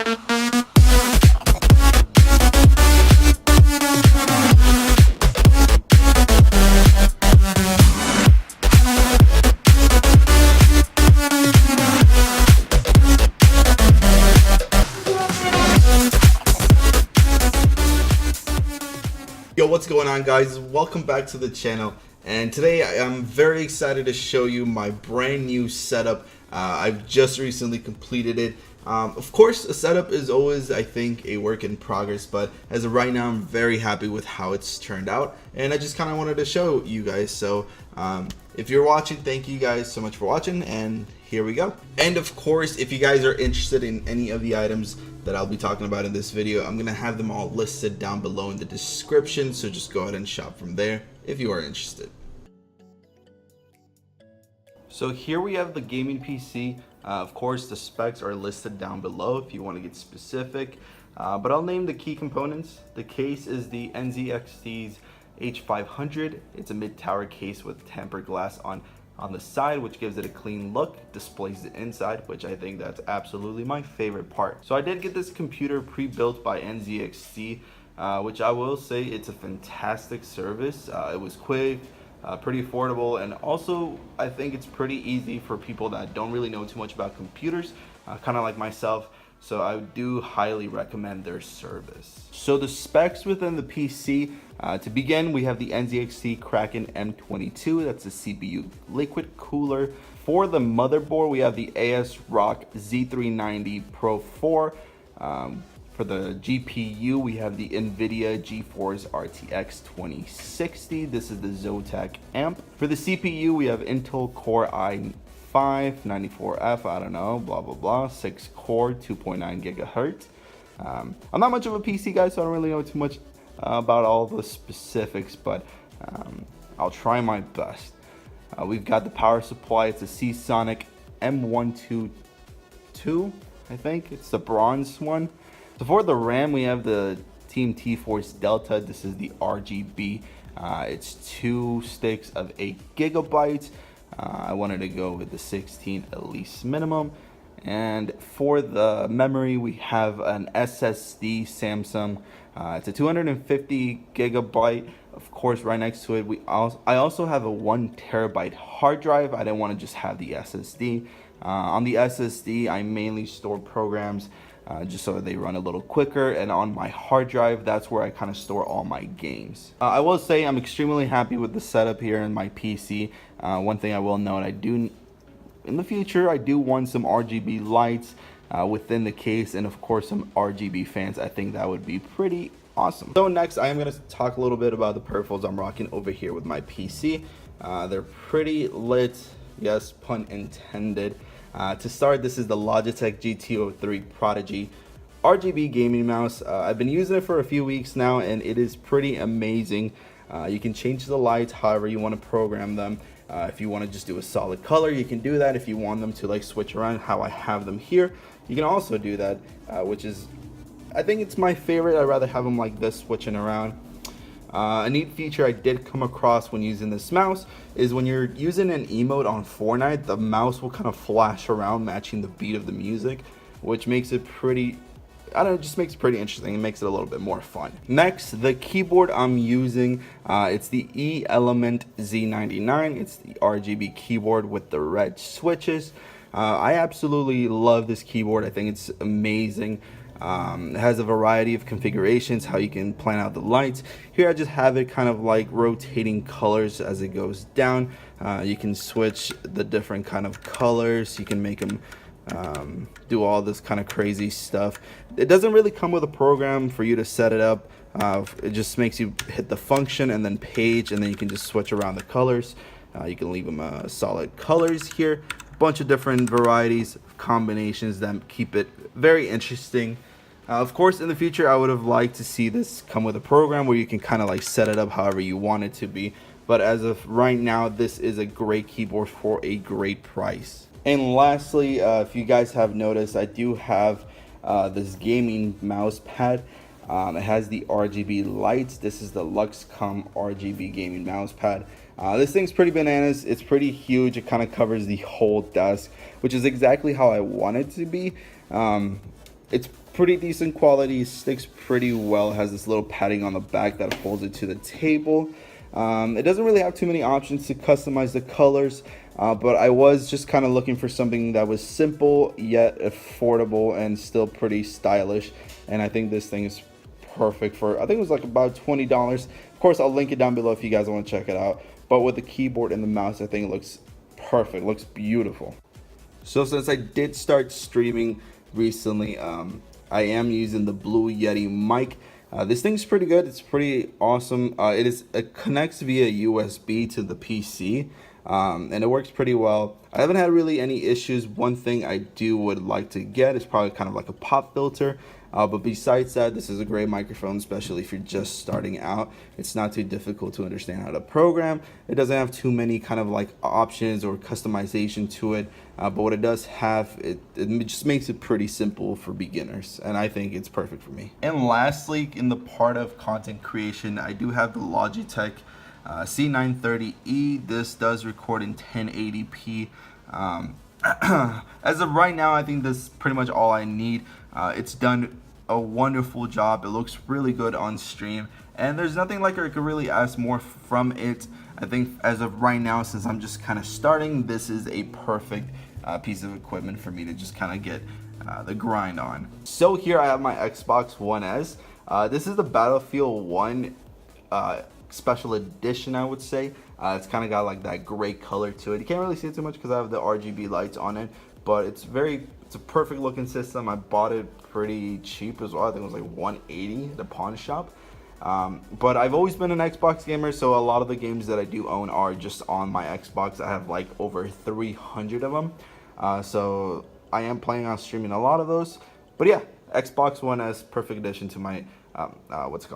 Yo, what's going on, guys? Welcome back to the channel, and today I am very excited to show you my brand new setup. I've just recently completed it. Of course, a setup is always, I think, a work in progress, but as of right now, I'm very happy with how it's turned out, and I just kind of wanted to show you guys. So if you're watching, thank you guys so much for watching, and here we go. And of course, if you guys are interested in any of the items that I'll be talking about in this video, I'm gonna have them all listed down below in the description, so just go ahead and shop from there if you are interested. So here we have the gaming PC. Of course, the specs are listed down below if you want to get specific, but I'll name the key components. The case is the Nzxt's H500. It's a mid-tower case with tempered glass on the side, which gives it a clean look, displays the inside, which I think that's absolutely my favorite part. So I did get this computer pre-built by Nzxt, which I will say it's a fantastic service. It was quick, pretty affordable, and also I think it's pretty easy for people that don't really know too much about computers, kind of like myself. So I do highly recommend their service. So the specs within the PC, to begin, we have the Nzxt Kraken M22. That's a CPU liquid cooler. For the motherboard, we have the ASRock Z390 Pro 4. For the GPU, we have the NVIDIA GeForce RTX 2060. This is the Zotac amp. For the CPU, we have Intel Core i5 94F, I don't know, blah blah blah, 6 core, 2.9 gigahertz. I'm not much of a PC guy, so I don't really know too much about all the specifics, but I'll try my best. We've got the power supply. It's a Seasonic M122, I think it's the bronze one. So for the RAM, we have the T-Force Delta. This is the RGB. It's 2 sticks of 8 gigabytes. I wanted to go with the 16 at least minimum. And for the memory, we have an SSD Samsung. It's a 250 gigabyte. Of course, right next to it, I also have a 1 terabyte hard drive. I didn't want to just have the SSD. On the SSD, I mainly store programs just so they run a little quicker, and on my hard drive, that's where I kind of store all my games. I will say I'm extremely happy with the setup here in my PC. One thing I will note, in the future, I do want some RGB lights within the case, and of course some RGB fans. I think that would be pretty awesome. So next, I am going to talk a little bit about the peripherals I'm rocking over here with my PC. They're pretty lit, yes, pun intended. To start, this is the Logitech GT03 Prodigy RGB gaming mouse. I've been using it for a few weeks now, and it is pretty amazing. You can change the lights however you want to program them. If you want to just do a solid color, you can do that. If you want them to like switch around how I have them here, you can also do that, which is, I think it's my favorite. I'd rather have them like this, switching around. A neat feature I did come across when using this mouse is when you're using an emote on Fortnite, the mouse will kind of flash around matching the beat of the music, which makes it pretty, I don't know, it just makes it pretty interesting. It makes it a little bit more fun. Next, the keyboard I'm using, it's the E-Element Z99. It's the RGB keyboard with the red switches. I absolutely love this keyboard. I think it's amazing. It has a variety of configurations, how you can plan out the lights. Here I just have it kind of like rotating colors as it goes down. You can switch the different kind of colors. You can make them do all this kind of crazy stuff. It doesn't really come with a program for you to set it up. It just makes you hit the function and then page, and then you can just switch around the colors. You can leave them solid colors here. A bunch of different varieties, combinations that keep it very interesting. Of course, in the future, I would have liked to see this come with a program where you can kind of like set it up however you want it to be. But as of right now, this is a great keyboard for a great price. And lastly, if you guys have noticed, I do have this gaming mouse pad. It has the RGB lights. This is the Luxcom RGB gaming mouse pad. This thing's pretty bananas. It's pretty huge. It kind of covers the whole desk, which is exactly how I want it to be. It's pretty decent quality, sticks pretty well, has this little padding on the back that holds it to the table. It doesn't really have too many options to customize the colors, but I was just kind of looking for something that was simple yet affordable and still pretty stylish, and I think this thing is perfect for, I think it was like about $20. Of course, I'll link it down below if you guys want to check it out, but with the keyboard and the mouse, I think it looks perfect, looks beautiful. So since I did start streaming recently, I am using the Blue Yeti mic. This thing's pretty good. It's pretty awesome. It connects via USB to the PC, and it works pretty well. I haven't had really any issues. One thing I would like to get is probably kind of like a pop filter. But besides that, this is a great microphone, especially if you're just starting out. It's not too difficult to understand how to program. It doesn't have too many kind of like options or customization to it. But what it does have, it just makes it pretty simple for beginners. And I think it's perfect for me. And lastly, in the part of content creation, I do have the Logitech C930E. This does record in 1080p. As of right now, I think that's pretty much all I need. It's done a wonderful job. It looks really good on stream, and there's nothing like I could really ask more from it. I think as of right now, since I'm just kind of starting, this is a perfect piece of equipment for me to just kind of get the grind on. So here I have my Xbox One S. This is the Battlefield 1 special edition, I would say. It's kind of got like that gray color to it. You can't really see it too much because I have the RGB lights on it, but it's a perfect looking system. I bought it pretty cheap as well. I think it was like $180 at the pawn shop. But I've always been an Xbox gamer, so a lot of the games that I do own are just on my Xbox. I have like over 300 of them. So I am planning on streaming a lot of those. But yeah, Xbox One S, perfect addition to my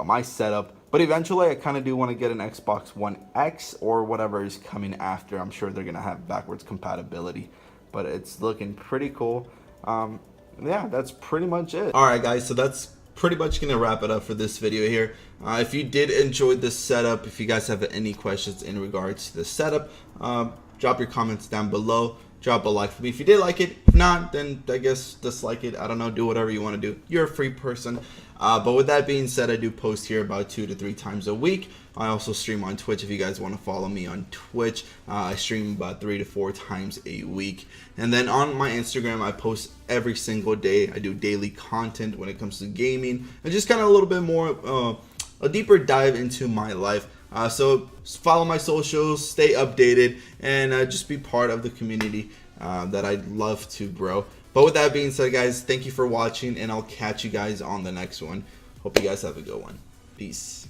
my setup. But eventually I kind of do want to get an Xbox One X or whatever is coming after. I'm sure they're gonna have backwards compatibility, but it's looking pretty cool. Yeah, that's pretty much it. All right, guys, so that's pretty much gonna wrap it up for this video here. If you did enjoy this setup, if you guys have any questions in regards to the setup, drop your comments down below. Drop a like for me if you did like it. If not, then I guess dislike it. I don't know, do whatever you want to do. You're a free person. But with that being said, I do post here about 2 to 3 times a week. I also stream on Twitch if you guys want to follow me on Twitch. I stream about 3 to 4 times a week. And then on my Instagram, I post every single day. I do daily content when it comes to gaming and just kind of a little bit more, a deeper dive into my life. So follow my socials, stay updated, and just be part of the community that I'd love to grow. But with that being said, guys, thank you for watching, and I'll catch you guys on the next one. Hope you guys have a good one. Peace.